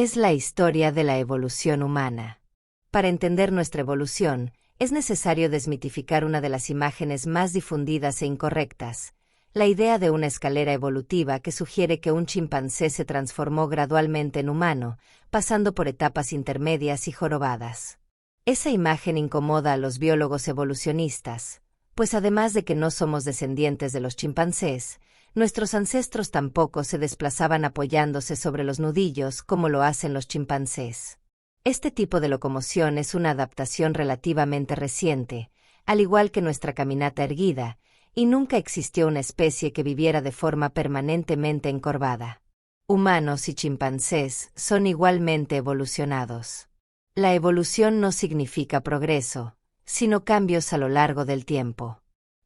Es la historia de la evolución humana. Para entender nuestra evolución, es necesario desmitificar una de las imágenes más difundidas e incorrectas, la idea de una escalera evolutiva que sugiere que un chimpancé se transformó gradualmente en humano, pasando por etapas intermedias y jorobadas. Esa imagen incomoda a los biólogos evolucionistas, pues además de que no somos descendientes de los chimpancés, nuestros ancestros tampoco se desplazaban apoyándose sobre los nudillos como lo hacen los chimpancés. Este tipo de locomoción es una adaptación relativamente reciente, al igual que nuestra caminata erguida, y nunca existió una especie que viviera de forma permanentemente encorvada. Humanos y chimpancés son igualmente evolucionados. La evolución no significa progreso, sino cambios a lo largo del tiempo.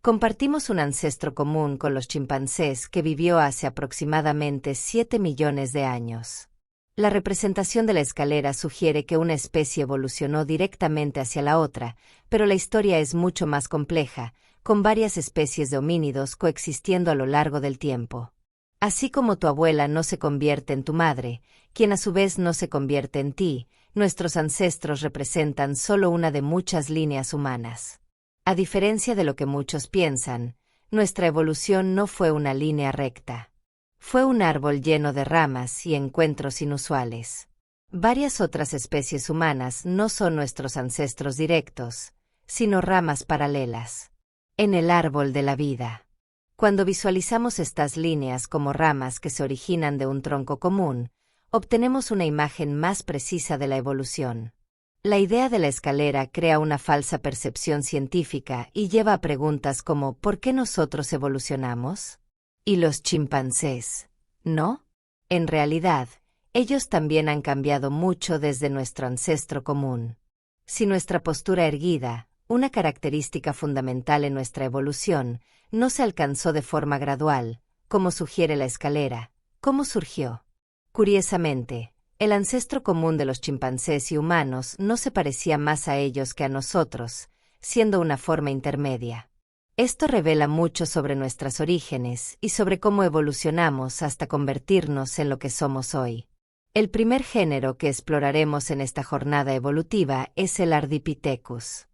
Compartimos un ancestro común con los chimpancés que vivió hace aproximadamente 7 millones de años. La representación de la escalera sugiere que una especie evolucionó directamente hacia la otra, pero la historia es mucho más compleja, con varias especies de homínidos coexistiendo a lo largo del tiempo. Así como tu abuela no se convierte en tu madre, quien a su vez no se convierte en ti, nuestros ancestros representan solo una de muchas líneas humanas. A diferencia de lo que muchos piensan, nuestra evolución no fue una línea recta. Fue un árbol lleno de ramas y encuentros inusuales. Varias otras especies humanas no son nuestros ancestros directos, sino ramas paralelas. En el árbol de la vida. Cuando visualizamos estas líneas como ramas que se originan de un tronco común, obtenemos una imagen más precisa de la evolución. La idea de la escalera crea una falsa percepción científica y lleva a preguntas como ¿por qué nosotros evolucionamos? ¿Y los chimpancés? ¿No? En realidad, ellos también han cambiado mucho desde nuestro ancestro común. Si nuestra postura erguida, una característica fundamental en nuestra evolución, no se alcanzó de forma gradual, como sugiere la escalera, ¿cómo surgió? Curiosamente, el ancestro común de los chimpancés y humanos no se parecía más a ellos que a nosotros, siendo una forma intermedia. Esto revela mucho sobre nuestros orígenes y sobre cómo evolucionamos hasta convertirnos en lo que somos hoy. El primer género que exploraremos en esta jornada evolutiva es el Ardipithecus,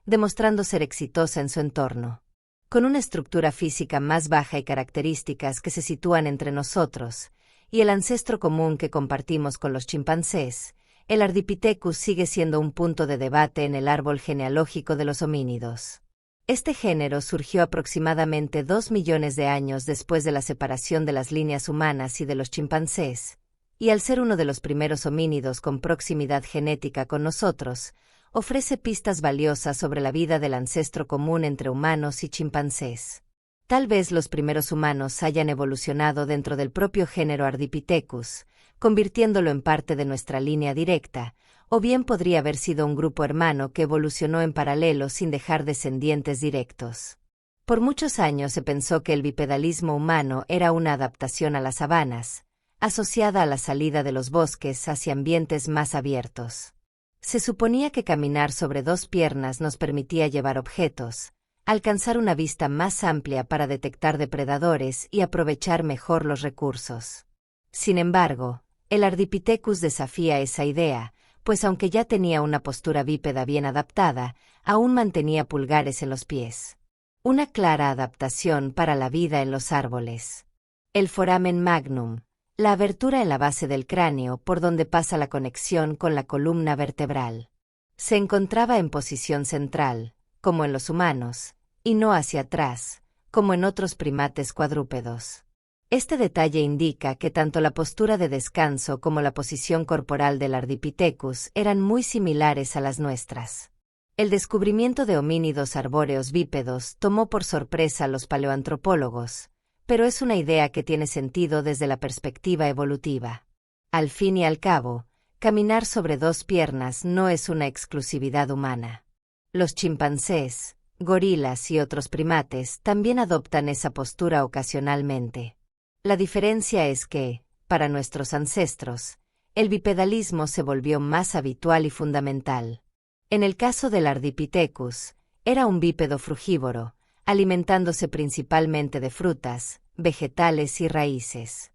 demostrando ser exitosa en su entorno. Con una estructura física más baja y características que se sitúan entre nosotros, y el ancestro común que compartimos con los chimpancés, el Ardipithecus sigue siendo un punto de debate en el árbol genealógico de los homínidos. Este género surgió aproximadamente 2 millones de años después de la separación de las líneas humanas y de los chimpancés, y al ser uno de los primeros homínidos con proximidad genética con nosotros, ofrece pistas valiosas sobre la vida del ancestro común entre humanos y chimpancés. Tal vez los primeros humanos hayan evolucionado dentro del propio género Ardipithecus, convirtiéndolo en parte de nuestra línea directa, o bien podría haber sido un grupo hermano que evolucionó en paralelo sin dejar descendientes directos. Por muchos años se pensó que el bipedalismo humano era una adaptación a las sabanas, asociada a la salida de los bosques hacia ambientes más abiertos. Se suponía que caminar sobre dos piernas nos permitía llevar objetos, alcanzar una vista más amplia para detectar depredadores y aprovechar mejor los recursos. Sin embargo, el Ardipithecus desafía esa idea, pues aunque ya tenía una postura bípeda bien adaptada, aún mantenía pulgares en los pies. Una clara adaptación para la vida en los árboles. El foramen magnum, la abertura en la base del cráneo por donde pasa la conexión con la columna vertebral. Se encontraba en posición central, como en los humanos, y no hacia atrás, como en otros primates cuadrúpedos. Este detalle indica que tanto la postura de descanso como la posición corporal del Ardipithecus eran muy similares a las nuestras. El descubrimiento de homínidos arbóreos bípedos tomó por sorpresa a los paleoantropólogos, pero es una idea que tiene sentido desde la perspectiva evolutiva. Al fin y al cabo, caminar sobre dos piernas no es una exclusividad humana. Los chimpancés, gorilas y otros primates también adoptan esa postura ocasionalmente. La diferencia es que, para nuestros ancestros, el bipedalismo se volvió más habitual y fundamental. En el caso del Ardipithecus, era un bípedo frugívoro, alimentándose principalmente de frutas, vegetales y raíces.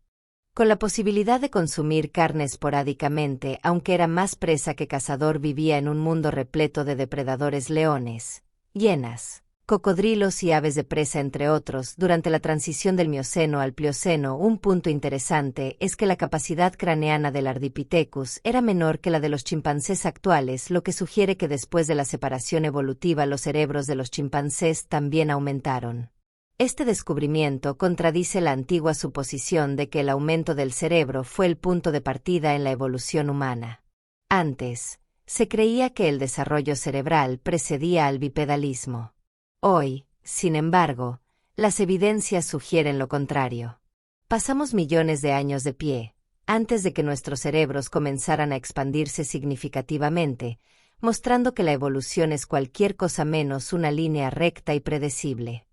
Con la posibilidad de consumir carne esporádicamente, aunque era más presa que cazador, vivía en un mundo repleto de depredadores: leones, hienas, cocodrilos y aves de presa, entre otros. Durante la transición del Mioceno al Plioceno, un punto interesante es que la capacidad craneana del Ardipithecus era menor que la de los chimpancés actuales, lo que sugiere que después de la separación evolutiva los cerebros de los chimpancés también aumentaron. Este descubrimiento contradice la antigua suposición de que el aumento del cerebro fue el punto de partida en la evolución humana. Antes, se creía que el desarrollo cerebral precedía al bipedalismo. Hoy, sin embargo, las evidencias sugieren lo contrario. Pasamos millones de años de pie, antes de que nuestros cerebros comenzaran a expandirse significativamente, mostrando que la evolución es cualquier cosa menos una línea recta y predecible.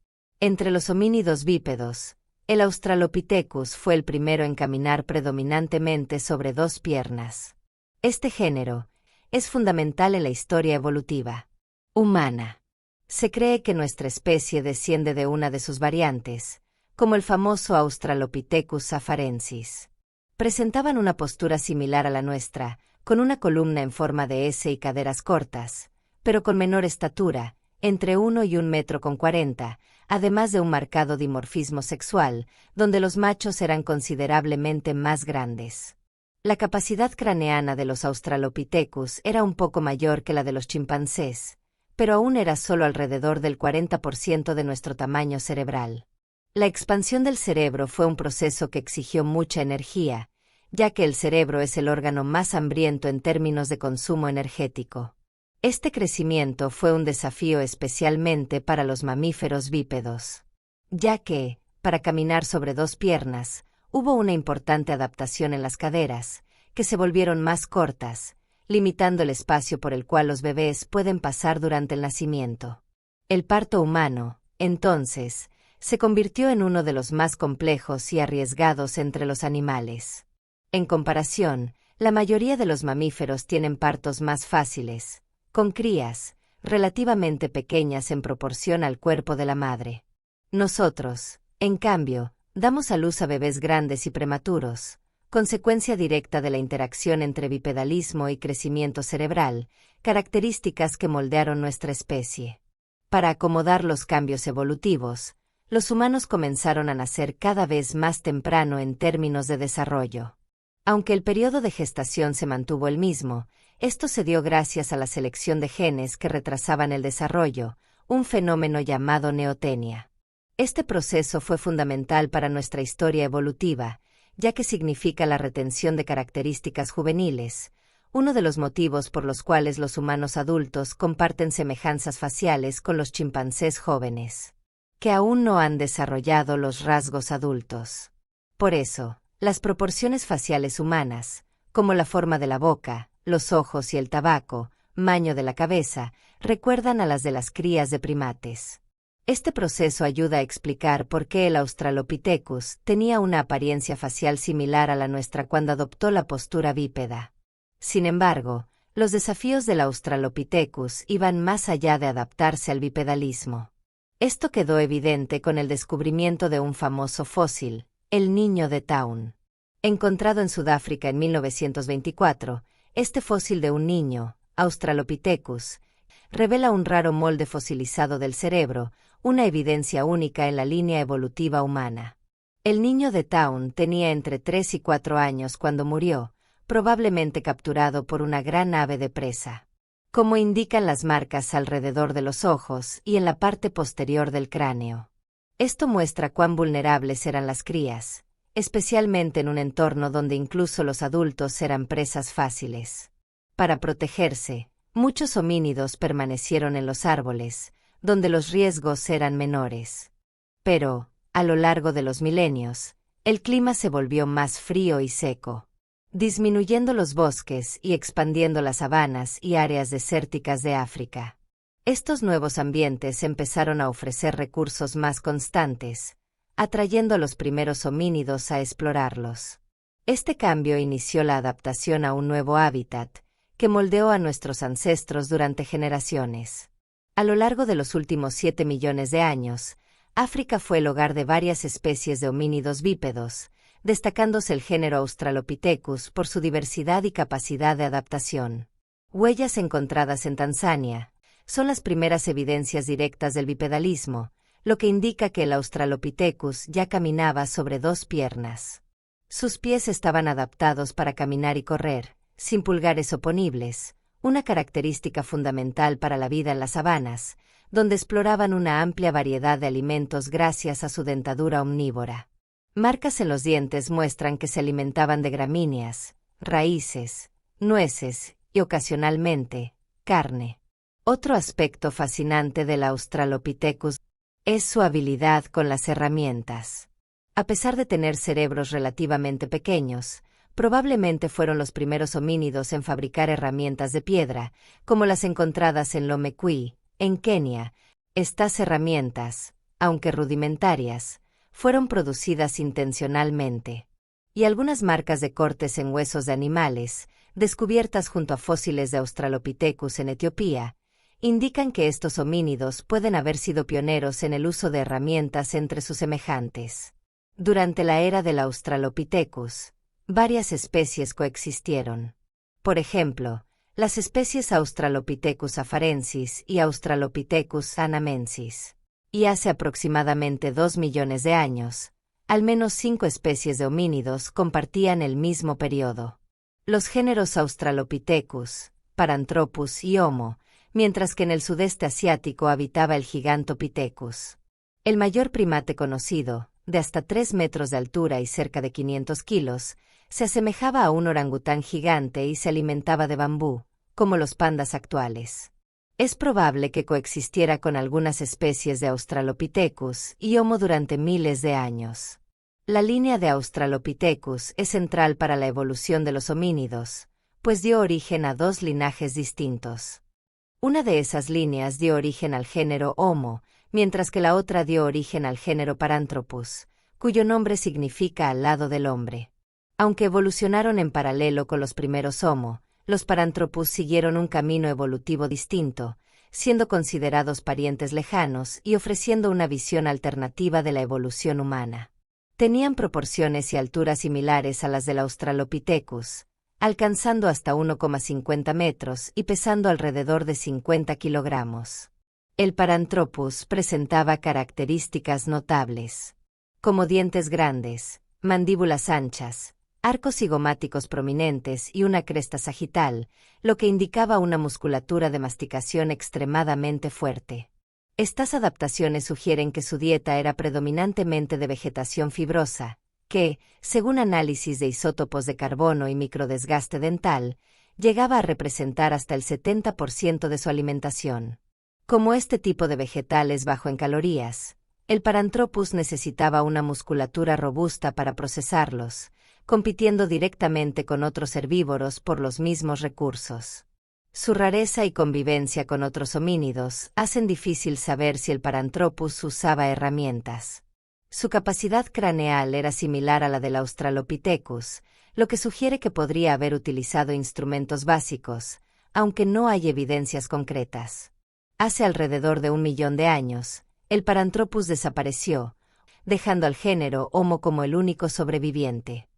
Entre los homínidos bípedos, el Australopithecus fue el primero en caminar predominantemente sobre dos piernas. Este género es fundamental en la historia evolutiva humana. Se cree que nuestra especie desciende de una de sus variantes, como el famoso Australopithecus afarensis. Presentaban una postura similar a la nuestra, con una columna en forma de S y caderas cortas, pero con menor estatura, entre 1 y 1,40 m, además de un marcado dimorfismo sexual, donde los machos eran considerablemente más grandes. La capacidad craneana de los Australopithecus era un poco mayor que la de los chimpancés, pero aún era solo alrededor del 40% de nuestro tamaño cerebral. La expansión del cerebro fue un proceso que exigió mucha energía, ya que el cerebro es el órgano más hambriento en términos de consumo energético. Este crecimiento fue un desafío especialmente para los mamíferos bípedos, ya que, para caminar sobre dos piernas, hubo una importante adaptación en las caderas, que se volvieron más cortas, limitando el espacio por el cual los bebés pueden pasar durante el nacimiento. El parto humano, entonces, se convirtió en uno de los más complejos y arriesgados entre los animales. En comparación, la mayoría de los mamíferos tienen partos más fáciles, con crías relativamente pequeñas en proporción al cuerpo de la madre. Nosotros, en cambio, damos a luz a bebés grandes y prematuros, consecuencia directa de la interacción entre bipedalismo y crecimiento cerebral, características que moldearon nuestra especie. Para acomodar los cambios evolutivos, los humanos comenzaron a nacer cada vez más temprano en términos de desarrollo. Aunque el periodo de gestación se mantuvo el mismo, esto se dio gracias a la selección de genes que retrasaban el desarrollo, un fenómeno llamado neotenia. Este proceso fue fundamental para nuestra historia evolutiva, ya que significa la retención de características juveniles, uno de los motivos por los cuales los humanos adultos comparten semejanzas faciales con los chimpancés jóvenes, que aún no han desarrollado los rasgos adultos. Por eso, las proporciones faciales humanas, como la forma de la boca, los ojos y el tabaco, maño de la cabeza, recuerdan a las de las crías de primates. Este proceso ayuda a explicar por qué el Australopithecus tenía una apariencia facial similar a la nuestra cuando adoptó la postura bípeda. Sin embargo, los desafíos del Australopithecus iban más allá de adaptarse al bipedalismo. Esto quedó evidente con el descubrimiento de un famoso fósil, el niño de Taun. Encontrado en Sudáfrica en 1924, este fósil de un niño, Australopithecus, revela un raro molde fosilizado del cerebro, una evidencia única en la línea evolutiva humana. El niño de Taun tenía entre 3 y 4 años cuando murió, probablemente capturado por una gran ave de presa. Como indican las marcas alrededor de los ojos y en la parte posterior del cráneo. Esto muestra cuán vulnerables eran las crías, especialmente en un entorno donde incluso los adultos eran presas fáciles. Para protegerse, muchos homínidos permanecieron en los árboles, donde los riesgos eran menores. Pero, a lo largo de los milenios, el clima se volvió más frío y seco, disminuyendo los bosques y expandiendo las sabanas y áreas desérticas de África. Estos nuevos ambientes empezaron a ofrecer recursos más constantes, atrayendo a los primeros homínidos a explorarlos. Este cambio inició la adaptación a un nuevo hábitat, que moldeó a nuestros ancestros durante generaciones. A lo largo de los últimos 7 millones de años, África fue el hogar de varias especies de homínidos bípedos, destacándose el género Australopithecus por su diversidad y capacidad de adaptación. Huellas encontradas en Tanzania son las primeras evidencias directas del bipedalismo, lo que indica que el Australopithecus ya caminaba sobre dos piernas. Sus pies estaban adaptados para caminar y correr, sin pulgares oponibles, una característica fundamental para la vida en las sabanas, donde exploraban una amplia variedad de alimentos gracias a su dentadura omnívora. Marcas en los dientes muestran que se alimentaban de gramíneas, raíces, nueces y, ocasionalmente, carne. Otro aspecto fascinante del Australopithecus es su habilidad con las herramientas. A pesar de tener cerebros relativamente pequeños, probablemente fueron los primeros homínidos en fabricar herramientas de piedra, como las encontradas en Lomekwi, en Kenia. Estas herramientas, aunque rudimentarias, fueron producidas intencionalmente. Y algunas marcas de cortes en huesos de animales, descubiertas junto a fósiles de Australopithecus en Etiopía, indican que estos homínidos pueden haber sido pioneros en el uso de herramientas entre sus semejantes. Durante la era del Australopithecus, varias especies coexistieron. Por ejemplo, las especies Australopithecus afarensis y Australopithecus anamensis. Y hace aproximadamente 2 millones de años, al menos 5 especies de homínidos compartían el mismo periodo. Los géneros Australopithecus, Paranthropus y Homo, mientras que en el sudeste asiático habitaba el Gigantopithecus. El mayor primate conocido, de hasta 3 metros de altura y cerca de 500 kilos, se asemejaba a un orangután gigante y se alimentaba de bambú, como los pandas actuales. Es probable que coexistiera con algunas especies de Australopithecus y Homo durante miles de años. La línea de Australopithecus es central para la evolución de los homínidos, pues dio origen a 2 linajes distintos. Una de esas líneas dio origen al género Homo, mientras que la otra dio origen al género Paranthropus, cuyo nombre significa al lado del hombre. Aunque evolucionaron en paralelo con los primeros Homo, los Paranthropus siguieron un camino evolutivo distinto, siendo considerados parientes lejanos y ofreciendo una visión alternativa de la evolución humana. Tenían proporciones y alturas similares a las del Australopithecus, alcanzando hasta 1,50 metros y pesando alrededor de 50 kilogramos. El Paranthropus presentaba características notables, como dientes grandes, mandíbulas anchas, arcos cigomáticos prominentes y una cresta sagital, lo que indicaba una musculatura de masticación extremadamente fuerte. Estas adaptaciones sugieren que su dieta era predominantemente de vegetación fibrosa, que, según análisis de isótopos de carbono y microdesgaste dental, llegaba a representar hasta el 70% de su alimentación. Como este tipo de vegetal es bajo en calorías, el Paranthropus necesitaba una musculatura robusta para procesarlos, compitiendo directamente con otros herbívoros por los mismos recursos. Su rareza y convivencia con otros homínidos hacen difícil saber si el Paranthropus usaba herramientas. Su capacidad craneal era similar a la del Australopithecus, lo que sugiere que podría haber utilizado instrumentos básicos, aunque no hay evidencias concretas. Hace alrededor de 1 millón de años, el Paranthropus desapareció, dejando al género Homo como el único sobreviviente.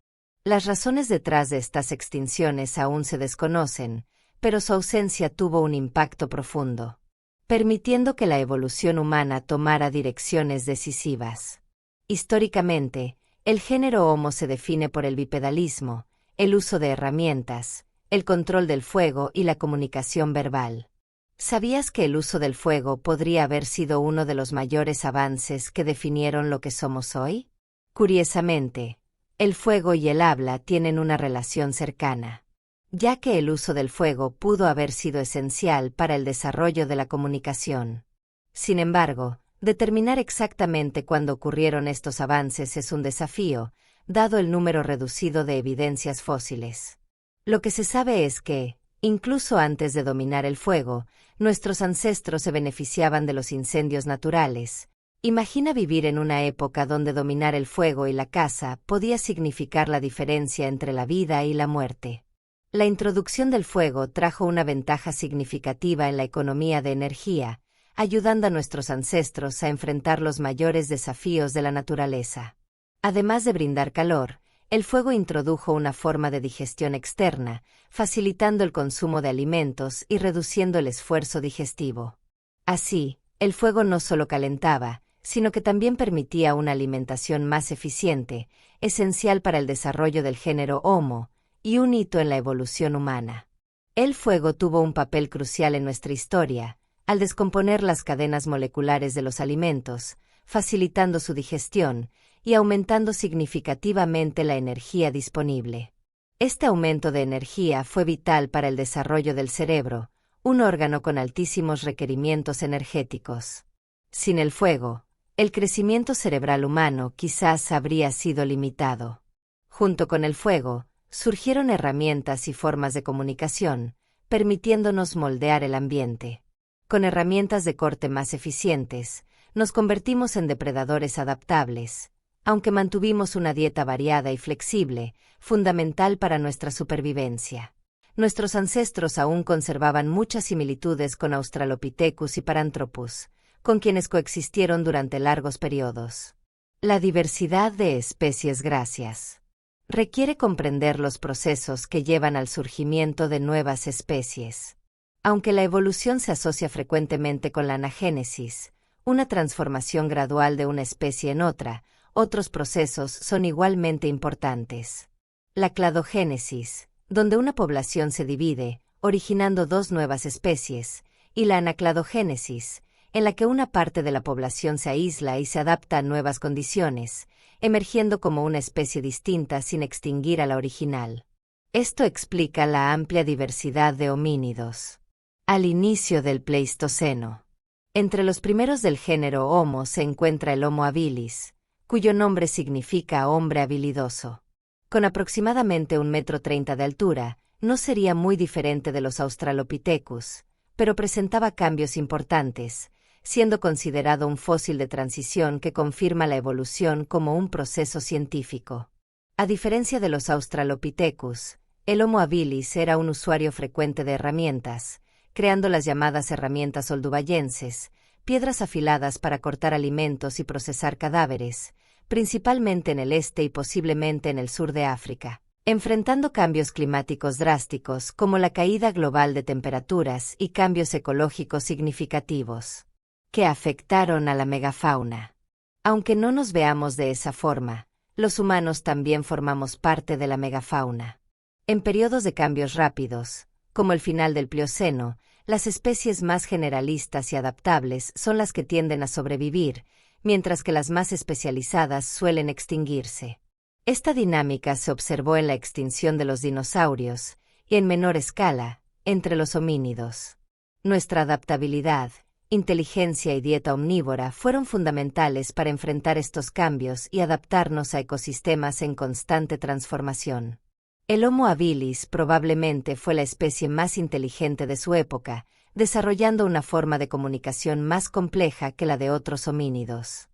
Las razones detrás de estas extinciones aún se desconocen, pero su ausencia tuvo un impacto profundo, permitiendo que la evolución humana tomara direcciones decisivas. Históricamente, el género Homo se define por el bipedalismo, el uso de herramientas, el control del fuego y la comunicación verbal. ¿Sabías que el uso del fuego podría haber sido uno de los mayores avances que definieron lo que somos hoy? Curiosamente, el fuego y el habla tienen una relación cercana, ya que el uso del fuego pudo haber sido esencial para el desarrollo de la comunicación. Sin embargo, determinar exactamente cuándo ocurrieron estos avances es un desafío, dado el número reducido de evidencias fósiles. Lo que se sabe es que, incluso antes de dominar el fuego, nuestros ancestros se beneficiaban de los incendios naturales. Imagina vivir en una época donde dominar el fuego y la caza podía significar la diferencia entre la vida y la muerte. La introducción del fuego trajo una ventaja significativa en la economía de energía, ayudando a nuestros ancestros a enfrentar los mayores desafíos de la naturaleza. Además de brindar calor, El fuego introdujo una forma de digestión externa, facilitando el consumo de alimentos y reduciendo el esfuerzo digestivo. Así, el fuego no solo calentaba, sino que también permitía una alimentación más eficiente, esencial para el desarrollo del género Homo, y un hito en la evolución humana. El fuego tuvo un papel crucial en nuestra historia, al descomponer las cadenas moleculares de los alimentos, facilitando su digestión y aumentando significativamente la energía disponible. Este aumento de energía fue vital para el desarrollo del cerebro, un órgano con altísimos requerimientos energéticos. Sin el fuego, el crecimiento cerebral humano quizás habría sido limitado. Junto con el fuego, surgieron herramientas y formas de comunicación, permitiéndonos moldear el ambiente. Con herramientas de corte más eficientes, nos convertimos en depredadores adaptables, aunque mantuvimos una dieta variada y flexible, fundamental para nuestra supervivencia. Nuestros ancestros aún conservaban muchas similitudes con Australopithecus y Paranthropus, con quienes coexistieron durante largos periodos. La diversidad de especies gracias. Requiere comprender los procesos que llevan al surgimiento de nuevas especies. Aunque la evolución se asocia frecuentemente con la anagénesis, una transformación gradual de una especie en otra, otros procesos son igualmente importantes. La cladogénesis, donde una población se divide, originando dos nuevas especies, y la anacladogénesis, en la que una parte de la población se aísla y se adapta a nuevas condiciones, emergiendo como una especie distinta sin extinguir a la original. Esto explica la amplia diversidad de homínidos. Al inicio del Pleistoceno. Entre los primeros del género Homo se encuentra el Homo habilis, cuyo nombre significa hombre habilidoso. Con aproximadamente 1,30 m de altura, no sería muy diferente de los Australopithecus, pero presentaba cambios importantes, siendo considerado un fósil de transición que confirma la evolución como un proceso científico. A diferencia de los Australopithecus, el Homo habilis era un usuario frecuente de herramientas, creando las llamadas herramientas oldubayenses, piedras afiladas para cortar alimentos y procesar cadáveres, principalmente en el este y posiblemente en el sur de África, enfrentando cambios climáticos drásticos como la caída global de temperaturas y cambios ecológicos significativos, que afectaron a la megafauna. Aunque no nos veamos de esa forma, los humanos también formamos parte de la megafauna. En periodos de cambios rápidos, como el final del Plioceno, las especies más generalistas y adaptables son las que tienden a sobrevivir, mientras que las más especializadas suelen extinguirse. Esta dinámica se observó en la extinción de los dinosaurios, y en menor escala, entre los homínidos. Nuestra adaptabilidad, inteligencia y dieta omnívora fueron fundamentales para enfrentar estos cambios y adaptarnos a ecosistemas en constante transformación. El Homo habilis probablemente fue la especie más inteligente de su época, desarrollando una forma de comunicación más compleja que la de otros homínidos.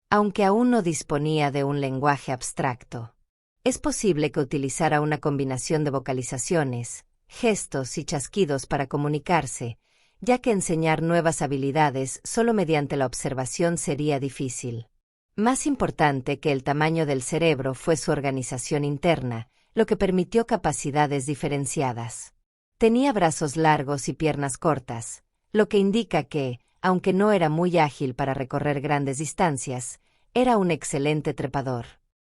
Aunque aún no disponía de un lenguaje abstracto, es posible que utilizara una combinación de vocalizaciones, gestos y chasquidos para comunicarse, ya que enseñar nuevas habilidades solo mediante la observación sería difícil. Más importante que el tamaño del cerebro fue su organización interna, lo que permitió capacidades diferenciadas. Tenía brazos largos y piernas cortas, lo que indica que, aunque no era muy ágil para recorrer grandes distancias, era un excelente trepador.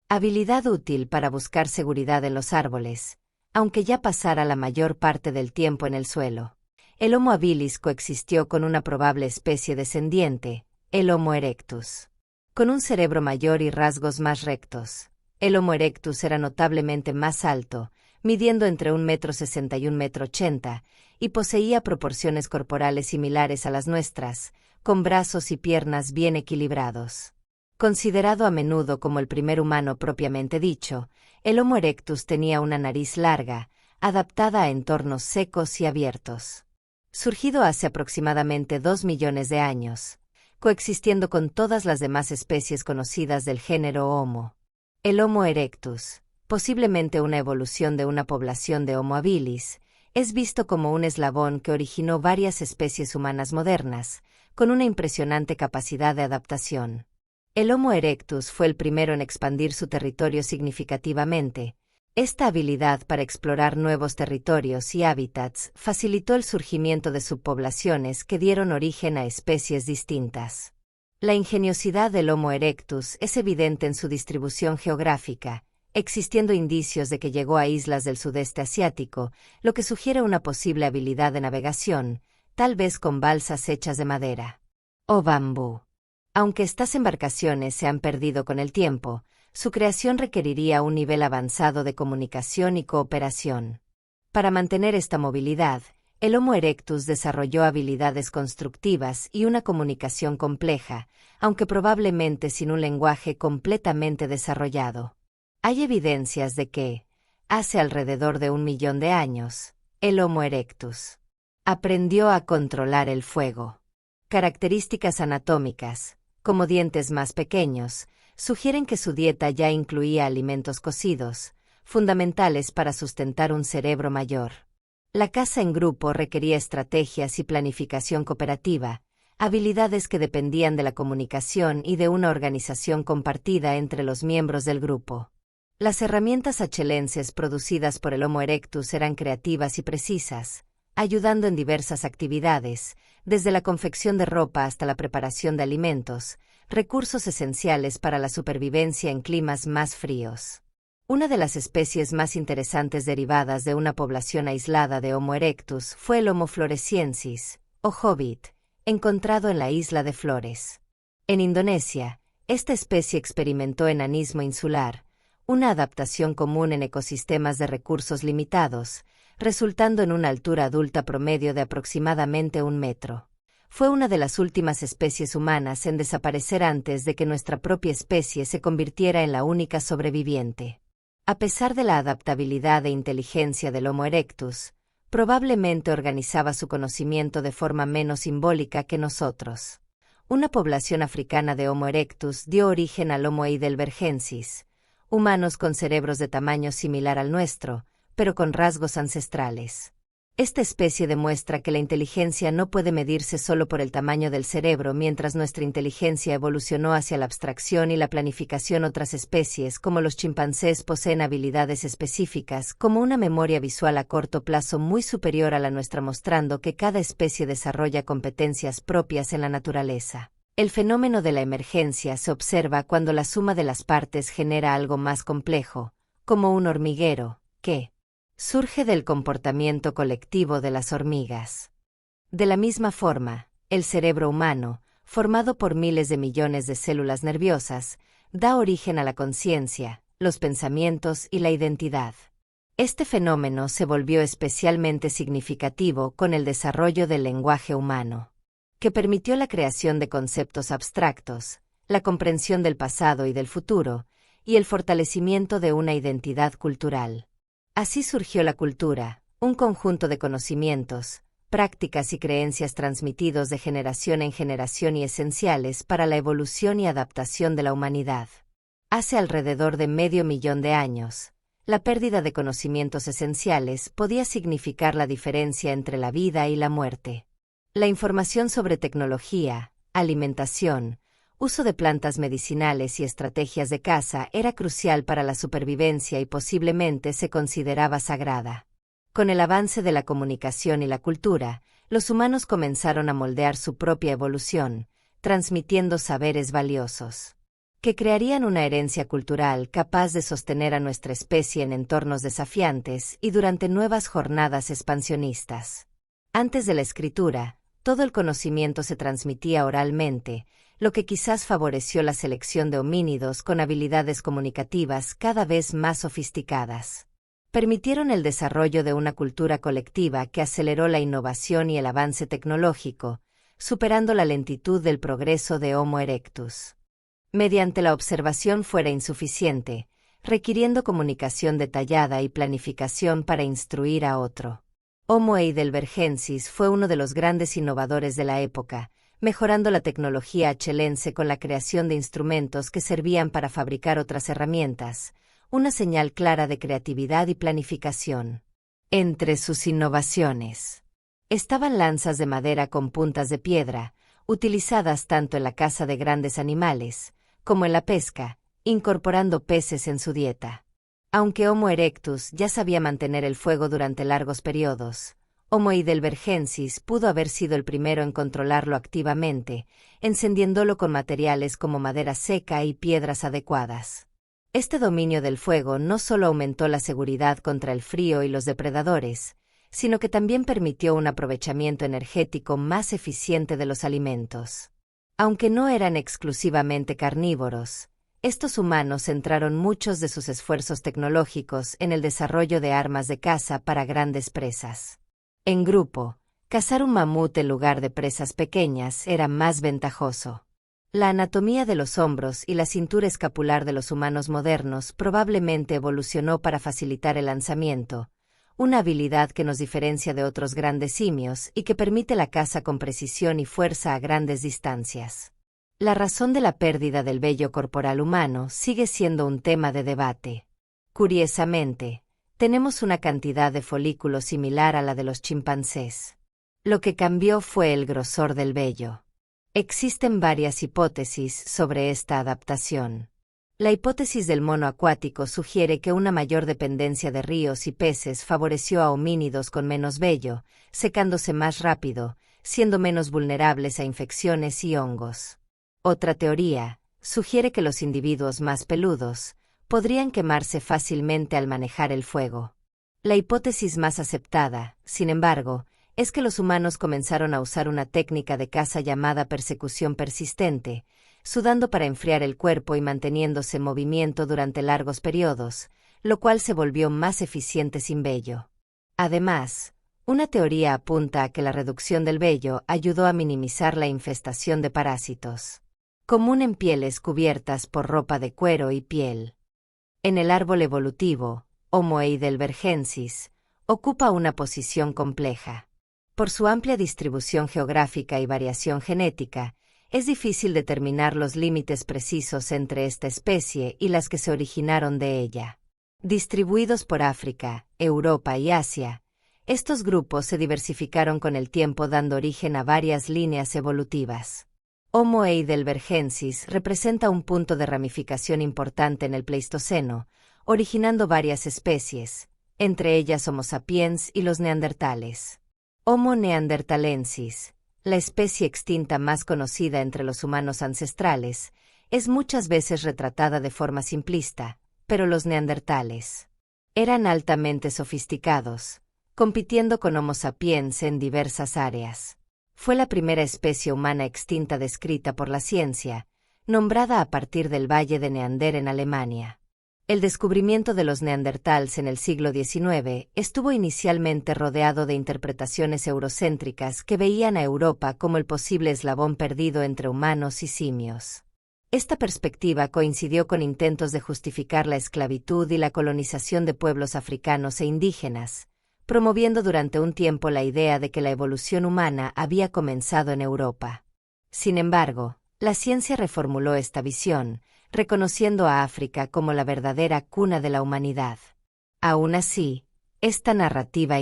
Habilidad útil para buscar seguridad en los árboles, aunque ya pasara la mayor parte del tiempo en el suelo. El Homo habilis coexistió con una probable especie descendiente, el Homo erectus. Con un cerebro mayor y rasgos más rectos, el Homo erectus era notablemente más alto, midiendo entre 1,60 m y 1,80 m, y poseía proporciones corporales similares a las nuestras, con brazos y piernas bien equilibrados. Considerado a menudo como el primer humano propiamente dicho, el Homo erectus tenía una nariz larga, adaptada a entornos secos y abiertos. Surgido hace aproximadamente 2 millones de años, coexistiendo con todas las demás especies conocidas del género Homo. El Homo erectus, posiblemente una evolución de una población de Homo habilis, es visto como un eslabón que originó varias especies humanas modernas, con una impresionante capacidad de adaptación. El Homo erectus fue el primero en expandir su territorio significativamente. Esta habilidad para explorar nuevos territorios y hábitats facilitó el surgimiento de subpoblaciones que dieron origen a especies distintas. La ingeniosidad del Homo erectus es evidente en su distribución geográfica, existiendo indicios de que llegó a islas del sudeste asiático, lo que sugiere una posible habilidad de navegación, tal vez con balsas hechas de madera o bambú. Aunque estas embarcaciones se han perdido con el tiempo, su creación requeriría un nivel avanzado de comunicación y cooperación. Para mantener esta movilidad, el Homo erectus desarrolló habilidades constructivas y una comunicación compleja, aunque probablemente sin un lenguaje completamente desarrollado. Hay evidencias de que, hace alrededor de 1 millón de años, el Homo erectus aprendió a controlar el fuego. Características anatómicas, como dientes más pequeños, sugieren que su dieta ya incluía alimentos cocidos, fundamentales para sustentar un cerebro mayor. La caza en grupo requería estrategias y planificación cooperativa, habilidades que dependían de la comunicación y de una organización compartida entre los miembros del grupo. Las herramientas achelenses producidas por el Homo erectus eran creativas y precisas, ayudando en diversas actividades, desde la confección de ropa hasta la preparación de alimentos, recursos esenciales para la supervivencia en climas más fríos. Una de las especies más interesantes derivadas de una población aislada de Homo erectus fue el Homo floresiensis, o hobbit, encontrado en la isla de Flores. En Indonesia, esta especie experimentó enanismo insular, una adaptación común en ecosistemas de recursos limitados, resultando en una altura adulta promedio de aproximadamente 1 metro. Fue una de las últimas especies humanas en desaparecer antes de que nuestra propia especie se convirtiera en la única sobreviviente. A pesar de la adaptabilidad e inteligencia del Homo erectus, probablemente organizaba su conocimiento de forma menos simbólica que nosotros. Una población africana de Homo erectus dio origen al Homo heidelbergensis, humanos con cerebros de tamaño similar al nuestro, pero con rasgos ancestrales. Esta especie demuestra que la inteligencia no puede medirse solo por el tamaño del cerebro. Mientras nuestra inteligencia evolucionó hacia la abstracción y la planificación, otras especies, como los chimpancés, poseen habilidades específicas, como una memoria visual a corto plazo muy superior a la nuestra, mostrando que cada especie desarrolla competencias propias en la naturaleza. El fenómeno de la emergencia se observa cuando la suma de las partes genera algo más complejo, como un hormiguero, que surge del comportamiento colectivo de las hormigas. De la misma forma, el cerebro humano, formado por miles de millones de células nerviosas, da origen a la conciencia, los pensamientos y la identidad. Este fenómeno se volvió especialmente significativo con el desarrollo del lenguaje humano, que permitió la creación de conceptos abstractos, la comprensión del pasado y del futuro, y el fortalecimiento de una identidad cultural. Así surgió la cultura, un conjunto de conocimientos, prácticas y creencias transmitidos de generación en generación y esenciales para la evolución y adaptación de la humanidad. Hace alrededor de 500.000 de años, la pérdida de conocimientos esenciales podía significar la diferencia entre la vida y la muerte. La información sobre tecnología, alimentación, uso de plantas medicinales y estrategias de caza era crucial para la supervivencia y posiblemente se consideraba sagrada. Con el avance de la comunicación y la cultura, los humanos comenzaron a moldear su propia evolución, transmitiendo saberes valiosos, que crearían una herencia cultural capaz de sostener a nuestra especie en entornos desafiantes y durante nuevas jornadas expansionistas. Antes de la escritura, todo el conocimiento se transmitía oralmente, lo que quizás favoreció la selección de homínidos con habilidades comunicativas cada vez más sofisticadas. Permitieron el desarrollo de una cultura colectiva que aceleró la innovación y el avance tecnológico, superando la lentitud del progreso de Homo erectus. Mediante la observación fuera insuficiente, requiriendo comunicación detallada y planificación para instruir a otro. Homo heidelbergensis fue uno de los grandes innovadores de la época, mejorando la tecnología achelense con la creación de instrumentos que servían para fabricar otras herramientas, una señal clara de creatividad y planificación. Entre sus innovaciones estaban lanzas de madera con puntas de piedra, utilizadas tanto en la caza de grandes animales, como en la pesca, incorporando peces en su dieta. Aunque Homo erectus ya sabía mantener el fuego durante largos periodos, Homo heidelbergensis pudo haber sido el primero en controlarlo activamente, encendiéndolo con materiales como madera seca y piedras adecuadas. Este dominio del fuego no solo aumentó la seguridad contra el frío y los depredadores, sino que también permitió un aprovechamiento energético más eficiente de los alimentos. Aunque no eran exclusivamente carnívoros, estos humanos centraron muchos de sus esfuerzos tecnológicos en el desarrollo de armas de caza para grandes presas. En grupo, cazar un mamut en lugar de presas pequeñas era más ventajoso. La anatomía de los hombros y la cintura escapular de los humanos modernos probablemente evolucionó para facilitar el lanzamiento, una habilidad que nos diferencia de otros grandes simios y que permite la caza con precisión y fuerza a grandes distancias. La razón de la pérdida del vello corporal humano sigue siendo un tema de debate. Curiosamente, tenemos una cantidad de folículos similar a la de los chimpancés. Lo que cambió fue el grosor del vello. Existen varias hipótesis sobre esta adaptación. La hipótesis del mono acuático sugiere que una mayor dependencia de ríos y peces favoreció a homínidos con menos vello, secándose más rápido, siendo menos vulnerables a infecciones y hongos. Otra teoría sugiere que los individuos más peludos podrían quemarse fácilmente al manejar el fuego. La hipótesis más aceptada, sin embargo, es que los humanos comenzaron a usar una técnica de caza llamada persecución persistente, sudando para enfriar el cuerpo y manteniéndose en movimiento durante largos periodos, lo cual se volvió más eficiente sin vello. Además, una teoría apunta a que la reducción del vello ayudó a minimizar la infestación de parásitos, común en pieles cubiertas por ropa de cuero y piel. En el árbol evolutivo, Homo heidelbergensis ocupa una posición compleja. Por su amplia distribución geográfica y variación genética, es difícil determinar los límites precisos entre esta especie y las que se originaron de ella. Distribuidos por África, Europa y Asia, estos grupos se diversificaron con el tiempo dando origen a varias líneas evolutivas. Homo heidelbergensis representa un punto de ramificación importante en el Pleistoceno, originando varias especies, entre ellas Homo sapiens y los neandertales. Homo neanderthalensis, la especie extinta más conocida entre los humanos ancestrales, es muchas veces retratada de forma simplista, pero los neandertales eran altamente sofisticados, compitiendo con Homo sapiens en diversas áreas. Fue la primera especie humana extinta descrita por la ciencia, nombrada a partir del Valle de Neander en Alemania. El descubrimiento de los neandertals en el siglo XIX estuvo inicialmente rodeado de interpretaciones eurocéntricas que veían a Europa como el posible eslabón perdido entre humanos y simios. Esta perspectiva coincidió con intentos de justificar la esclavitud y la colonización de pueblos africanos e indígenas, promoviendo durante un tiempo la idea de que la evolución humana había comenzado en Europa. Sin embargo, la ciencia reformuló esta visión, reconociendo a África como la verdadera cuna de la humanidad. Aún así, esta narrativa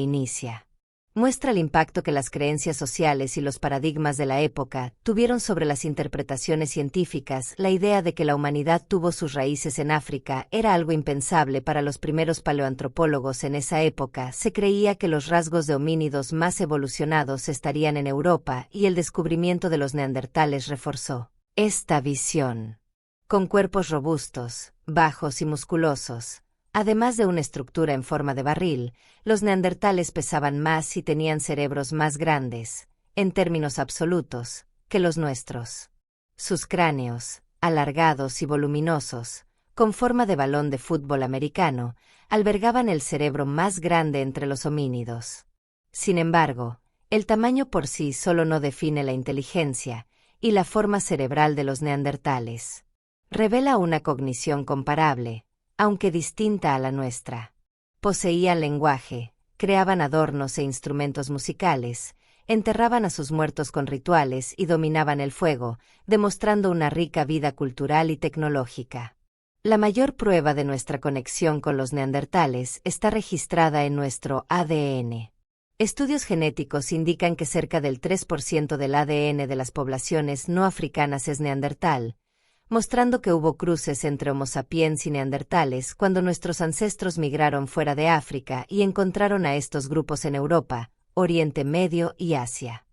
muestra el impacto que las creencias sociales y los paradigmas de la época tuvieron sobre las interpretaciones científicas. La idea de que la humanidad tuvo sus raíces en África era algo impensable para los primeros paleoantropólogos en esa época. Se creía que los rasgos de homínidos más evolucionados estarían en Europa y el descubrimiento de los neandertales reforzó esta visión. Con cuerpos robustos, bajos y musculosos, además de una estructura en forma de barril, los neandertales pesaban más y tenían cerebros más grandes, en términos absolutos, que los nuestros. Sus cráneos, alargados y voluminosos, con forma de balón de fútbol americano, albergaban el cerebro más grande entre los homínidos. Sin embargo, el tamaño por sí solo no define la inteligencia, y la forma cerebral de los neandertales revela una cognición comparable, aunque distinta a la nuestra. Poseían lenguaje, creaban adornos e instrumentos musicales, enterraban a sus muertos con rituales y dominaban el fuego, demostrando una rica vida cultural y tecnológica. La mayor prueba de nuestra conexión con los neandertales está registrada en nuestro ADN. Estudios genéticos indican que cerca del 3% del ADN de las poblaciones no africanas es neandertal, mostrando que hubo cruces entre Homo sapiens y neandertales cuando nuestros ancestros migraron fuera de África y encontraron a estos grupos en Europa, Oriente Medio y Asia.